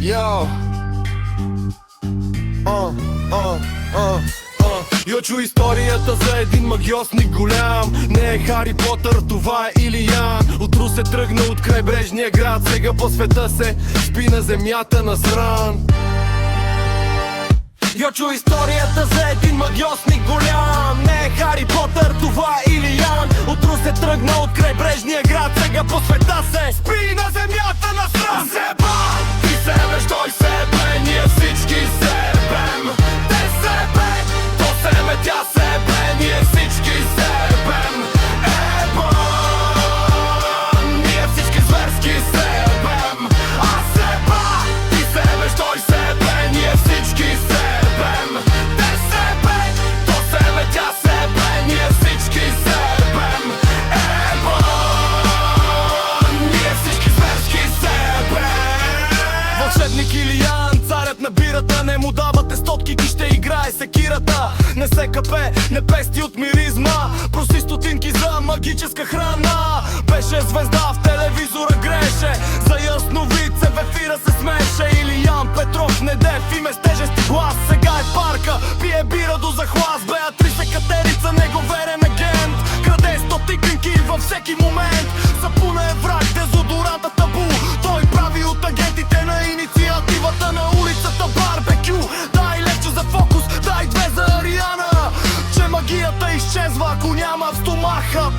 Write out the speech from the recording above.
Йо! Йо, чу историята за един магиосник голям. Не е Хари Потър, това е Илиян. Утро се тръгна от крайбрежния град. Сега по света се спи на земята насран. Йо, чу историята за един магиосник голям. Не е Хари Потър, това е Илиян. Утро се тръгна от крайбрежния град. Сега по света се спи на земята насран. Зеба, ти себе, той себе, ние всички себем. Те себе, то себе, тя себе, ние всички себем. Еба, ние всички зверски себем. А себа, ти себе, той себе, ние всички себем. Те себе, то себе, тя себе, ние всички себем. Еба, ние всички зверски себем. Вълшебник Илиян, царят на бирата, не му давате стотки, ки ще играе секирата. Не се капе, не пести от миризма, проси стотинки за магическа храна. Беше звезда, в телевизора греше, за ясновидце в ефира се смеше. Илиян Петров, Недев и с тежести глас. Сега е в парка, пие бира до захлас. Беатриса Катерица, неговерен агент, краде стотикинки във всеки момент. Сапуна е враг, дезодоранта табу. Той прави от агентите на инициативата на улицата барбекю. Дай левче за фокус, дай две за Ариана, че магията изчезва, ако няма в стомаха.